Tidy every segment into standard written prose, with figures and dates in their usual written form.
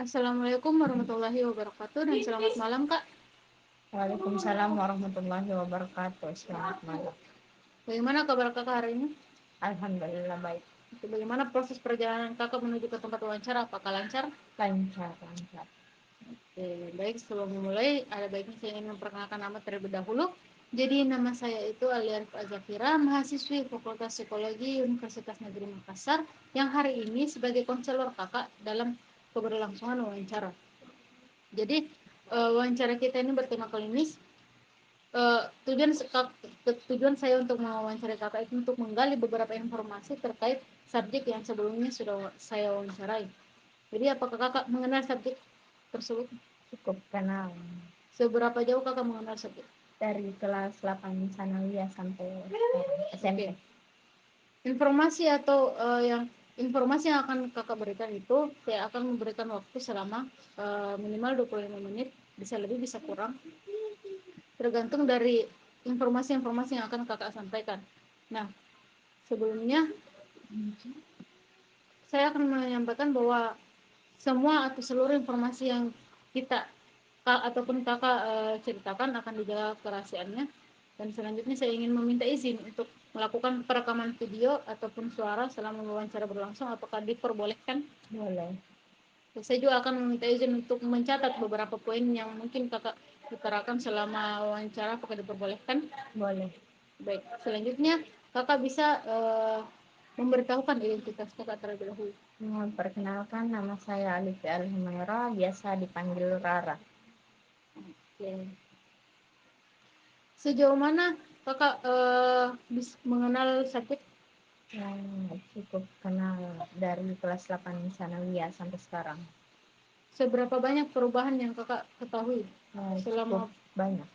Assalamualaikum warahmatullahi wabarakatuh dan selamat malam Kak. Waalaikumsalam warahmatullahi wabarakatuh. Selamat malam. Bagaimana kabar Kakak hari ini? Alhamdulillah baik. Bagaimana proses perjalanan Kakak menuju ke tempat wawancara? Apakah lancar? Lancar, lancar. Oke, baik, sebelum memulai ada baiknya saya ingin memperkenalkan nama terlebih dahulu. Jadi nama saya itu Aliarif Azafira, mahasiswi Fakultas Psikologi Universitas Negeri Makassar yang hari ini sebagai konselor Kakak dalam keberlangsungan wawancara. Jadi wawancara kita ini bertema klinis. Uh, tujuan tujuan saya untuk mewawancarai Kakak itu untuk menggali beberapa informasi terkait subjek yang sebelumnya sudah saya wawancarai. Jadi apakah Kakak mengenal subjek tersebut? Cukup kenal. Seberapa jauh Kakak mengenal subjek? Dari kelas 8 sanawiyah sampai SMP. Okay. Informasi atau informasi yang akan Kakak berikan itu saya akan memberikan waktu selama minimal 25 menit, bisa lebih bisa kurang, tergantung dari informasi-informasi yang akan Kakak sampaikan. Nah, sebelumnya saya akan menyampaikan bahwa semua atau seluruh informasi yang kita ataupun Kakak ceritakan akan dijaga kerahasiaannya. Dan selanjutnya saya ingin meminta izin untuk melakukan perekaman video ataupun suara selama wawancara berlangsung. Apakah diperbolehkan? Boleh. Saya juga akan meminta izin untuk mencatat beberapa poin yang mungkin Kakak utarakan selama wawancara. Apakah diperbolehkan? Boleh. Baik, selanjutnya Kakak bisa memberitahukan identitas Kakak terlebih dahulu. Perkenalkan, nama saya Alifi Al-Humaira, biasa dipanggil Rara. Oke. Sejauh mana Kakak mengenal subjek? Cukup kenal dari kelas 8 sanawiyah sampai sekarang. Seberapa banyak perubahan yang Kakak ketahui Cukup selama banyak.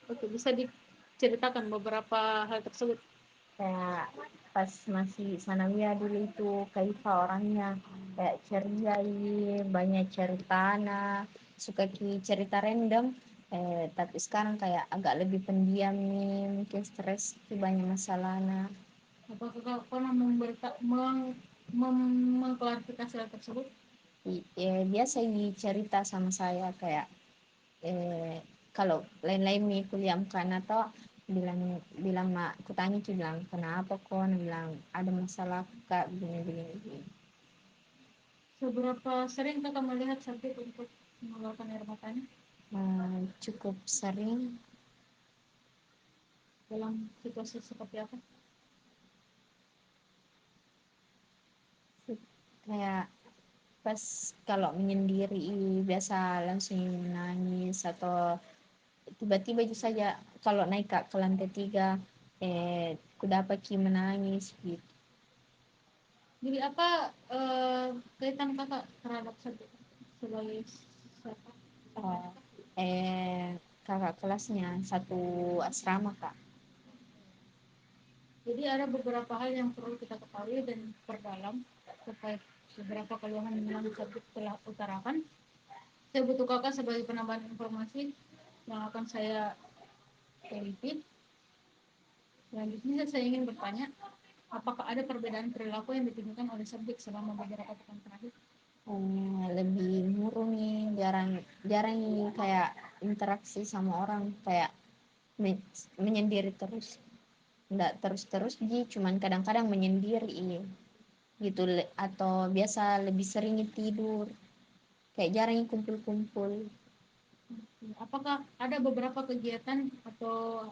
Oke, bisa diceritakan beberapa hal tersebut? Kayak pas masih sanawiyah dulu itu Kaifa orangnya kayak ceria, banyak cerita, suka cerita random, tapi sekarang kayak agak lebih pendiam nih, mungkin stres banyak masalah. Apakah Kakak pernah mengklarifikasi hal tersebut? Biasa cerita sama saya kayak kalau lain-lain nih kuliah kan atau bilang bilang mak kutanya tuh bilang kenapa kok, bilang ada masalah kak begini. Seberapa sering Kakak melihat subjek untuk mengeluarkan air matanya? Cukup sering. Dalam situasi seperti apa? Kayak pas kalau menyendiri biasa langsung nangis, atau tiba-tiba aja saja kalau naik ke lantai 3 ku dapat menangis gitu. Jadi apa kaitan Kakak terhadap subjek sebagai siapa? Oh, kakak kelasnya satu asrama kak. Jadi ada beberapa hal yang perlu kita ketahui dan perdalam terkait beberapa keluhan yang subjek telah utarakan. Saya butuh Kakak sebagai penambahan informasi yang akan saya teliti. Selanjutnya saya ingin bertanya, apakah ada perbedaan perilaku yang ditunjukkan oleh subjek selama beberapa pekan terakhir? Lebih murung nih, jarang jarang kayak interaksi sama orang, kayak menyendiri terus, nggak terus cuman kadang-kadang menyendiri gitu, atau biasa lebih sering tidur, kayak jarang kumpul-kumpul. Apakah ada beberapa kegiatan atau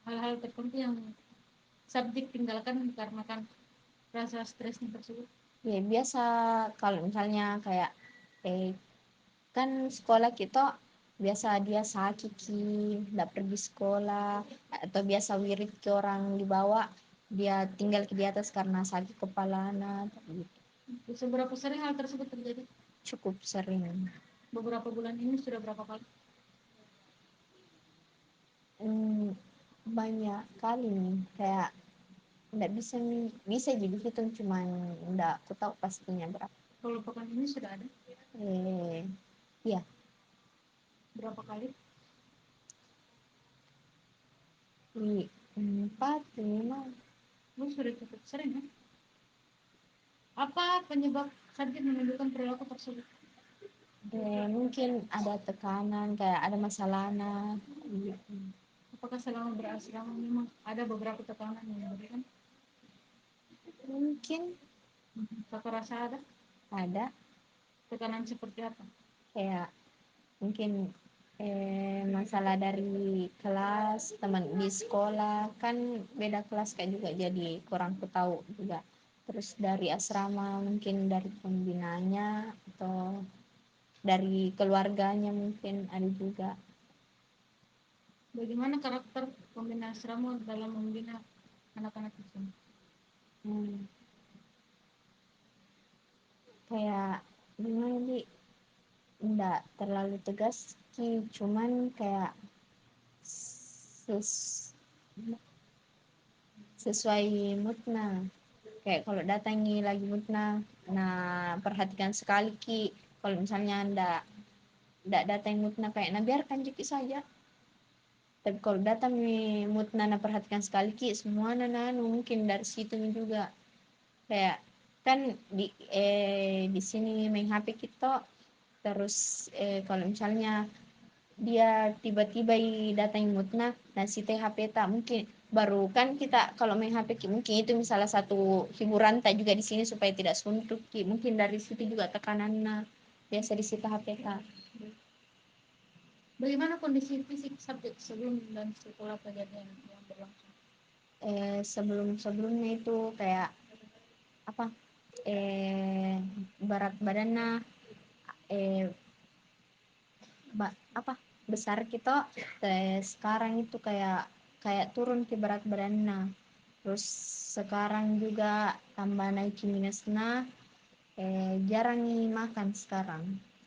hal-hal tertentu yang subjek tinggalkan karena rasa stresnya tersebut? Ya biasa kalau misalnya kayak kan sekolah kita biasa dia sakit nggak pergi sekolah, atau biasa wirid ke orang dibawa dia tinggal di atas karena sakit kepala gitu. Seberapa sering hal tersebut terjadi? Cukup sering. Beberapa bulan ini sudah berapa kali? Banyak kali nih, kayak nggak bisa nih, bisa jadi hitung cuman nggak aku tahu pastinya berapa. Kalau pekan ini sudah ada? Iya. Berapa kali? 4, 5. Sudah cukup sering Apa penyebab subjek menunjukkan perilaku tersebut? Mungkin ada tekanan kayak ada masalah gitu. Apakah selama berasrama memang ada beberapa tekanan yang diberikan? Mungkin Kakak rasa ada tekanan seperti apa? kayak mungkin masalah dari kelas teman di sekolah kan beda kelas kan juga jadi kurang tahu juga, terus dari asrama mungkin dari pembinanya atau dari keluarganya mungkin ada juga. Bagaimana karakter pembina asrama dalam membina anak-anak itu? hmm, Kayak gimana sih, enggak terlalu tegas Ki, cuman kayak ses- sesuai moodnya, kayak kalau datangi lagi moodnya, nah perhatikan sekali Ki, kalau misalnya ndak datang moodnya kayak nah biarkan Ki saja, tapi kalau datang moodnya nah perhatikan sekali Ki semua nah mungkin dari situ juga kayak kan di sini main HP kita, terus kalau misalnya dia tiba-tiba datang moodnya nah si THP tak mungkin baru kan kita kalau main HP mungkin itu misalnya satu hiburan tak juga di sini supaya tidak suntuk mungkin dari situ juga tekanannya biasa di situ HP tak. Bagaimana kondisi fisik subjek sebelum dan setelah kejadian yang berlangsung? Sebelumnya itu kayak apa, berat badannya eh, apa besar kita, sekarang itu kayak kayak turun ke berat badannya, terus sekarang juga tambah naik minusnya, jarang nih makan sekarang,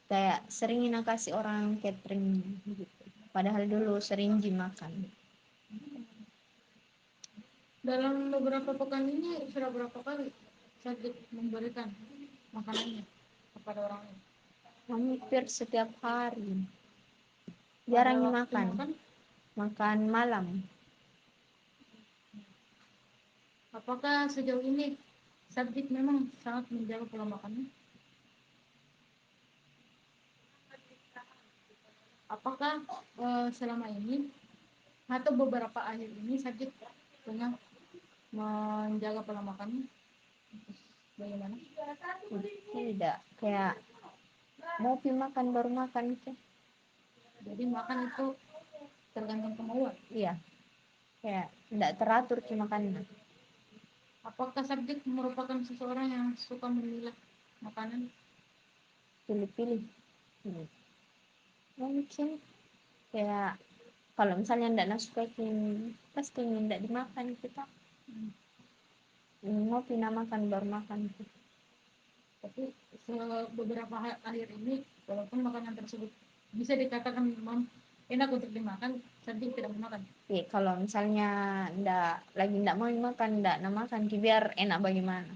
kayak sering kasih orang catering gitu, padahal dulu sering makan. Dalam beberapa pekan ini sudah berapa kali subjek memberikan makanannya kepada orang lain? Hampir setiap hari, Pada jarang waktu makan, makan, makan malam. apakah sejauh ini subjek memang sangat menjaga pola makannya? Apakah selama ini atau beberapa akhir ini subjek tengah menjaga pola makannya? Bagaimana? Tidak kayak mau pi makan baru makan itu. Jadi makan itu tergantung kemauan. Iya, kayak tidak teratur ki makannya, Apakah subjek merupakan seseorang yang suka memilah makanan? pilih-pilih. Mungkin kayak kalau misalnya tidak suka pasti tidak dimakan kita, mau pi makan baru makan. Tapi beberapa akhir ini walaupun makanan tersebut bisa dikatakan memang enak untuk dimakan, subjek tidak memakan. Kalau misalnya ndak lagi ndak mau makan, ndak makan biar enak bagaimana.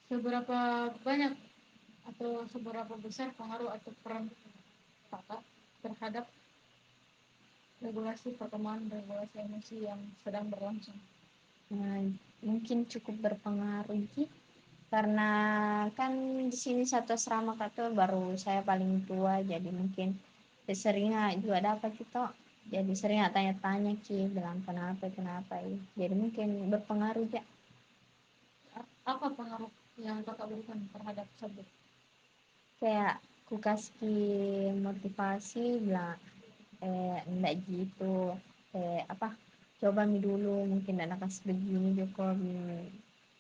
Seberapa banyak atau seberapa besar pengaruh atau peran kakak terhadap regulasi perkembangan regulasi emosi yang sedang berlangsung? Nah, mungkin cukup berpengaruh sih, karena kan di sini satu asrama kata baru saya paling tua, jadi mungkin seringnya juga dapat kita, jadi sering tanya-tanya ki bilang kenapa kenapa ya, jadi mungkin berpengaruh ya. Apa pengaruh yang kakak berikan terhadap subjek? Kayak ku kasih motivasi bilang enggak gitu, apa coba mi dulu mungkin anak kasih begini Joko.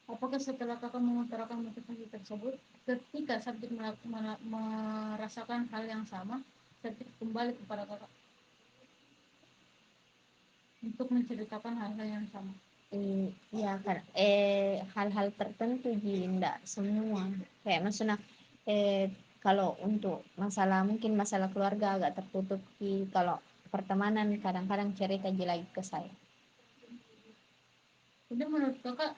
Apakah setelah kakak mengutarakan motivasi tersebut, ketika subjek merasakan hal yang sama, subjek kembali kepada kakak untuk menceritakan hal-hal yang sama? Iya kan, hal-hal tertentu ji enggak semua, kayak maksudnya kalau untuk masalah mungkin masalah keluarga agak tertutup ki, kalau pertemanan kadang-kadang cerita ji lagi ke saya. Jadi menurut kakak,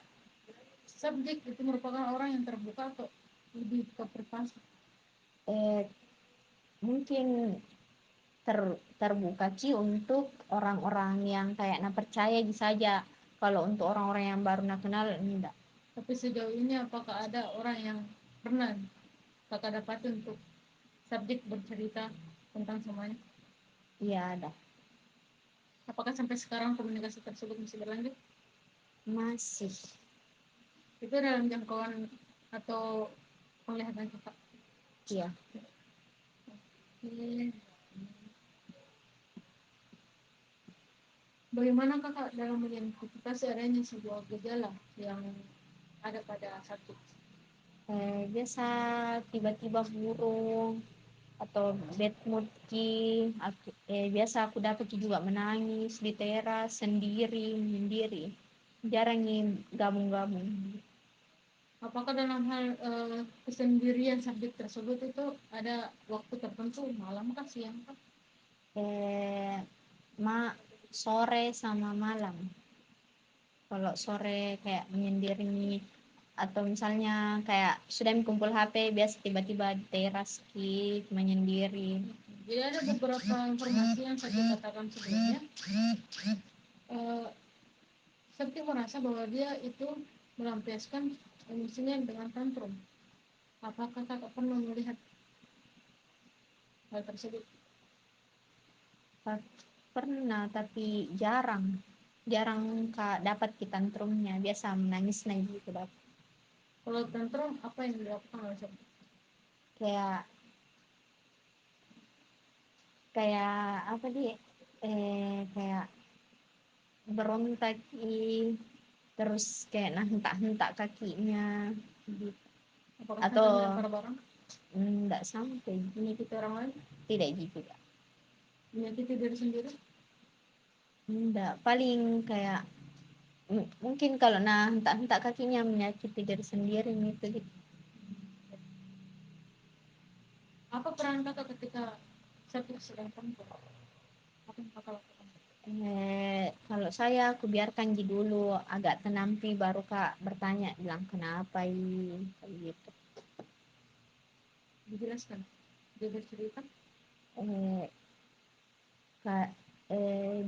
subjek itu merupakan orang yang terbuka atau lebih ke privasi? eh, Mungkin terbuka ki untuk orang-orang yang kayak nah percaya saja, kalau untuk orang-orang yang baru nah kenal enggak. Tapi sejauh ini apakah ada orang yang Pernah kakak dapat untuk subjek bercerita tentang semuanya? Iya ada. Apakah sampai sekarang komunikasi tersebut masih berlanjut? Masih. Itu dalam jangkauan atau penglihatan kakak? Iya. Hmm. Bagaimana kakak dalam mengidentifikasi adanya sebuah gejala yang ada pada subjek? Biasa tiba-tiba burung atau bad mood ki biasa aku dapat juga menangis di teras sendiri sendiri, jarang nih gabung-gabung. Apakah dalam hal kesendirian subjek tersebut itu ada waktu tertentu, malam kah, siang kah? eh ma Sore sama malam. Kalau sore kayak menyendiri atau misalnya kayak sudah kumpul HP biasa tiba-tiba di teras ki menyendiri. Jadi ada beberapa informasi yang saya katakan sebelumnya. Eh, Seperti merasa bahwa dia itu melampiaskan emosinya dengan tantrum. Apakah kakak pernah melihat hal tersebut? Pernah tapi jarang, jarang kak dapat kita tantrumnya, biasa menangis nih gitu dapat. Kalau tantrum, apa yang dilakukan oleh subjek? Kayak kayak apa dia, kayak berontak terus kayak nah hentak-hentak kakinya gitu. Apakah sampai Atau melempar barang? enggak sampai gini Menyakiti orang lain? tidak gitu kak. Menyakiti diri sendiri? Enggak, paling kayak mungkin kalau nah hentak-hentak kakinya menyakiti diri sendiri gitu. Apa peran kakak ketika subjek sedang tantrum? Apa yang kakak lakukan? Kalau saya aku biarkan ji dulu agak tenampi baru kak bertanya bilang kenapa ini kayak gitu. Dijelaskan. Dia bercerita. eh, kak,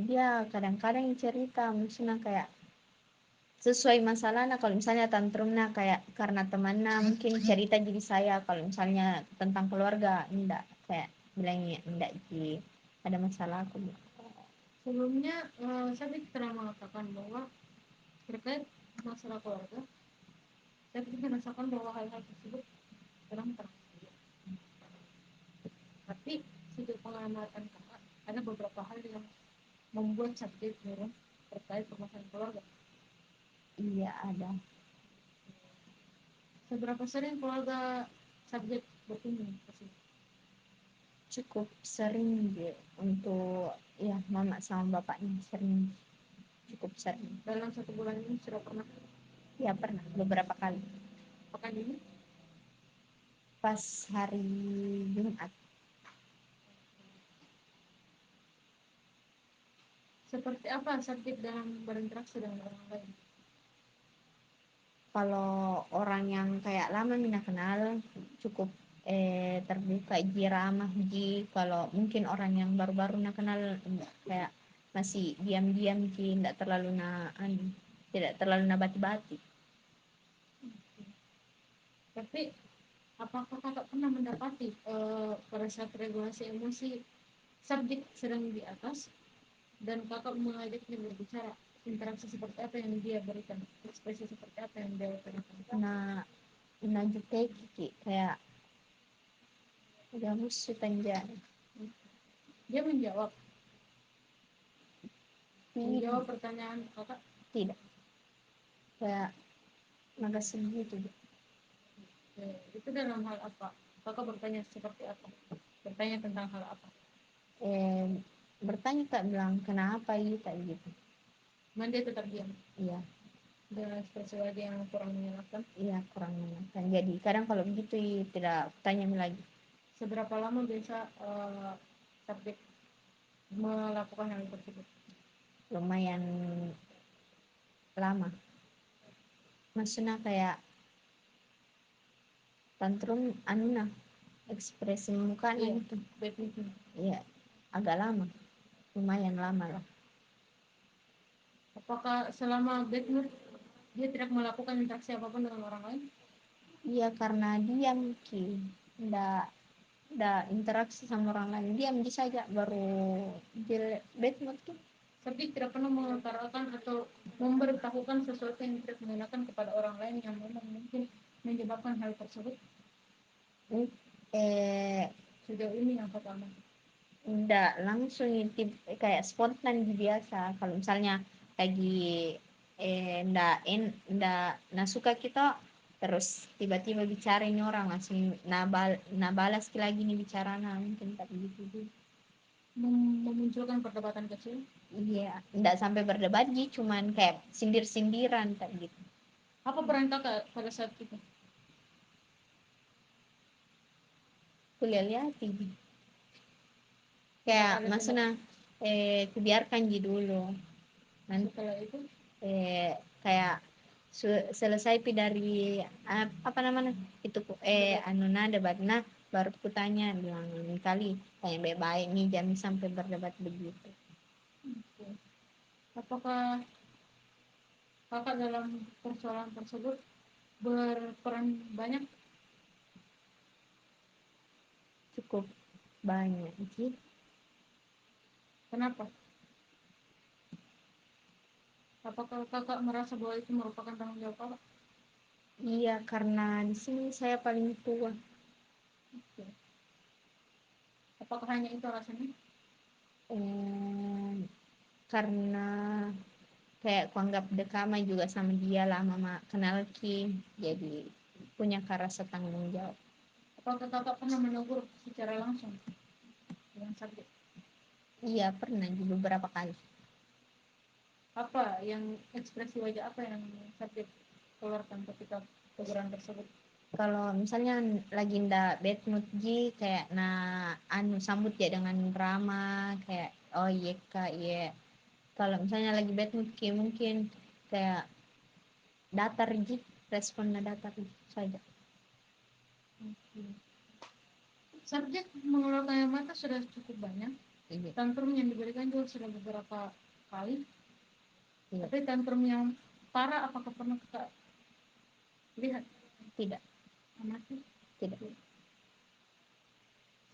dia kadang-kadang cerita maksudnya kayak sesuai masalah. Nah kalau misalnya tantrum nah kayak karena temannya mungkin cerita jadi saya, kalau misalnya tentang keluarga enggak, kayak bilangnya enggak ji ada masalah aku. Sebelumnya saya pernah mengatakan bahwa terkait masalah keluarga, saya merasakan bahwa hal-hal tersebut sedang terjadi. Tapi sudut pengamatan kakak, ada beberapa hal yang membuat subjek turun terkait permasalahan keluarga. Iya ada. Seberapa sering keluarga subjek berkunjung ke sini? Cukup sering dia untuk ya mama sama bapaknya sering, cukup sering. Dalam 1 bulan ini sudah pernah? Ya pernah beberapa kali. Pekan ini? Pas hari Jumat. Seperti apa subjek dalam berinteraksi dengan orang lain? Kalau orang yang kayak lama mina kenal cukup terbuka ji ramah ji. Kalau mungkin orang yang baru-baru nak kenal kayak masih diam-diam ji, tidak terlalu tidak terlalu bati-bati. Tapi apakah kakak pernah mendapati pada saat regulasi emosi subjek sedang di atas dan kakak mengajaknya berbicara, interaksi seperti apa yang dia berikan, ekspresi seperti apa yang dia berikan? Nah, nah juga kayak udah musuh tanja. Dia menjawab Tidak, pertanyaan kakak. tidak kayak naga sedih gitu. Itu dalam hal apa? Kakak bertanya seperti apa? Bertanya tentang hal apa? eh, Bertanya kak bilang kenapa ini kayak gitu. Cuman dia tetap diam Iya. dengan ekspresi wajah yang kurang menyenangkan. Iya kurang menyenangkan, jadi kadang kalau begitu tidak tanya lagi. Seberapa lama biasa subjek melakukan hal tersebut? Lumayan lama, maksudnya kayak tantrum anu nah ekspresi mukanya Iya, itu. badminton. Iya agak lama, lumayan lama lah. Apakah selama bad mood dia tidak melakukan interaksi apapun dengan orang lain? Iya karena diam ki, ndak ndak interaksi sama orang lain, diam di saja baru bad mood ki. Tapi tidak pernah mengutarakan atau memberitahukan sesuatu yang tidak mengenakan kepada orang lain yang memang mungkin menyebabkan hal tersebut. Eh, Sejauh ini yang pertama. Nggak langsung kayak spontan biasa. Kalau misalnya lagi ndak nah suka kita terus tiba-tiba bicara ini orang langsung nah balas lagi nih bicara nah mungkin tak begitu. Memunculkan perdebatan kecil. Iya, ndak sampai berdebat sih, cuman kayak sindir-sindiran tak gitu. Apa peran kakak pada saat itu? Kuliah kayak maksudnya kubiarkan ji dulu nanti Setelah itu kayak selesai dari apa namanya itu anu nada debatnya baru kutanya bilang kali tanya baik-baik nih jangan sampai berdebat begitu. apakah kakak dalam persoalan tersebut berperan banyak? Cukup banyak sih. Kenapa? Apakah kakak merasa bahwa itu merupakan tanggung jawab kakak? Iya karena di sini saya paling tua. Apakah hanya itu alasannya? eh, karena kayak kuanggap dekama juga sama dia lama kenal Ki jadi punya rasa tanggung jawab. Apakah kakak pernah menegur secara langsung dengan subjek? Iya pernah juga beberapa kali. Apa yang ekspresi wajah apa yang subjek keluarkan ketika teguran tersebut? Kalau misalnya lagi ndak bad mood ji kayak nah anu sambut ya dengan ramah kayak oh iya kak iya. Kalau misalnya lagi bad mood ki mungkin kayak datar ji responnya datar saja. Subjek mengeluarkan air mata sudah cukup banyak. Iya. Tantrum yang diberikan juga sudah beberapa kali. Iya. Tapi tantrum yang parah apakah pernah kita lihat? Tidak. Amati? Tidak.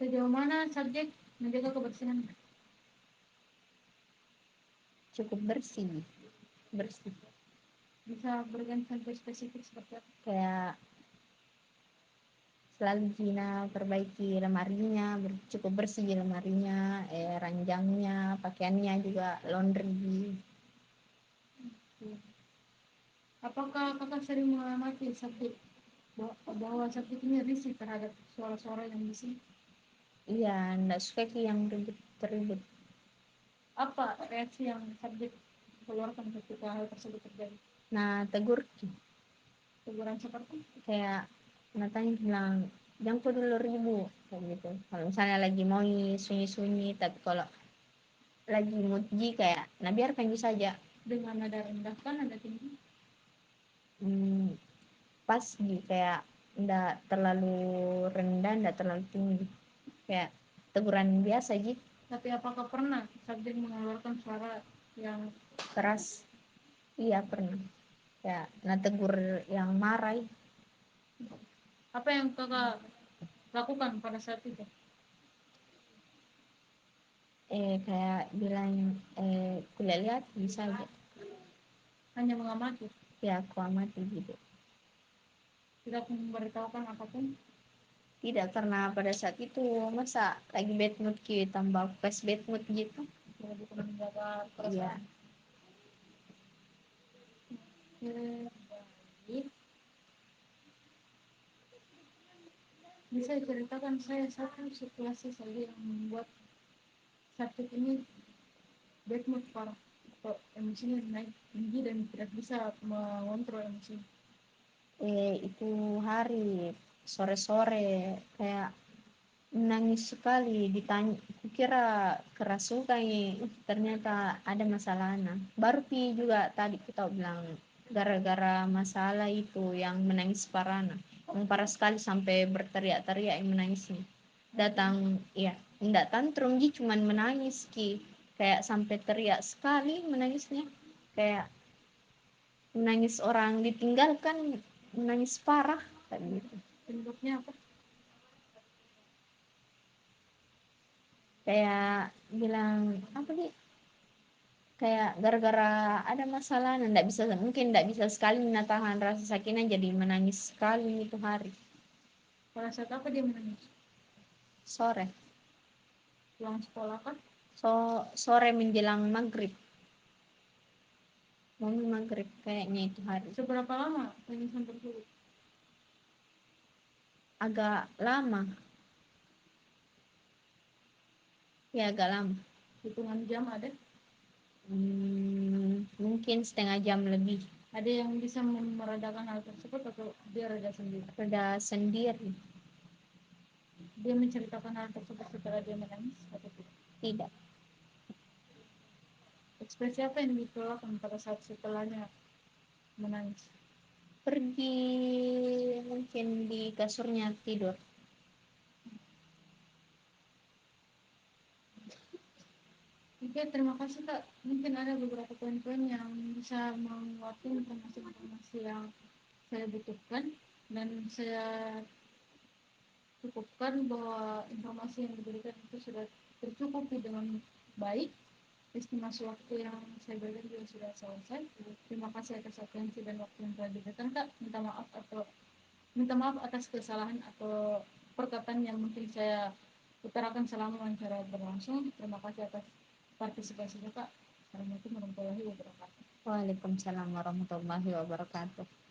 Sejauh mana subjek menjaga kebersihan? Cukup bersih. Bersih. Bisa berikan contoh spesifik seperti apa? Kayak selalu Gina perbaiki lemarinya cukup bersih lemarinya ranjangnya pakaiannya juga laundry. Apakah kakak sering mengamati subjek bahwa subjek ini risih terhadap suara-suara yang bising? Iya ndak suka yang ribut. Apa reaksi yang subjek keluarkan ketika hal tersebut terjadi? Nah tegur Teguran seperti kayak Natanya bilang jangan kau dulu ribut kayak gitu kalau misalnya lagi mau sunyi-sunyi tapi kalau lagi muji kayak nah biarkan saja dengan nada rendah kan nada tinggi? Pas gitu kayak ndak terlalu rendah ndak terlalu tinggi kayak teguran biasa gitu. Tapi apakah pernah subjek mengeluarkan suara yang Keras iya pernah ya nah tegur yang marah. apa yang kakak lakukan pada saat itu? Kayak bilang kuliah lihat bisa aja Hanya mengamati, ya aku amati gitu. tidak memberitahukan apapun? Tidak karena pada saat itu masa lagi bad mood gitu tambah pas bad mood gitu. Lebih menjaga Iya. perasaan. Baik. Bisa ceritakan saya satu situasi saja yang membuat subjek ini bad mood parah atau emosinya naik tinggi dan tidak bisa mengontrol emosi? Itu hari sore-sore kayak menangis sekali ditanya kukira kerasukan ternyata ada masalah nah baru pi juga tadi kita bilang gara-gara masalah itu yang menangis parah nah yang parah sekali sampai berteriak-teriak yang menangisnya datang ya enggak tantrum ji cuman menangis ki kayak sampai teriak sekali menangisnya kayak menangis orang ditinggalkan menangis parah. gitu. Penyebabnya apa? Kayak bilang apa sih, kayak gara-gara ada masalah nggak bisa, mungkin nggak bisa sekali menahan rasa sakitnya, jadi menangis sekali itu hari. Pada saat apa dia menangis? Sore. Pulang sekolah kan? Sore menjelang maghrib, mau maghrib kayaknya itu hari. Seberapa lama tangisan tersebut? Agak lama, ya agak lama. Hitungan jam ada? Mungkin setengah jam lebih. Ada yang bisa meredakan hal tersebut atau dia reda sendiri? Reda sendiri. Dia menceritakan hal tersebut setelah dia menangis atau tidak? Tidak. Ekspresi apa yang dikeluarkan pada saat setelahnya menangis? Pergi, mungkin di kasurnya tidur. Oke, terima kasih Kak. Mungkin ada beberapa poin-poin yang bisa menguatkan informasi-informasi yang saya butuhkan, dan saya cukupkan bahwa informasi yang diberikan itu sudah tercukupi dengan baik. Estimasi waktu yang saya berikan juga sudah selesai. Terima kasih atas atensi dan waktu yang telah diberikan Kak. Minta maaf atas kesalahan atau perkataan yang mungkin saya utarakan selama wawancara berlangsung. Terima kasih atas partisipasinya Kak. Assalamualaikum warahmatullahi wabarakatuh. Waalaikumsalam warahmatullahi wabarakatuh.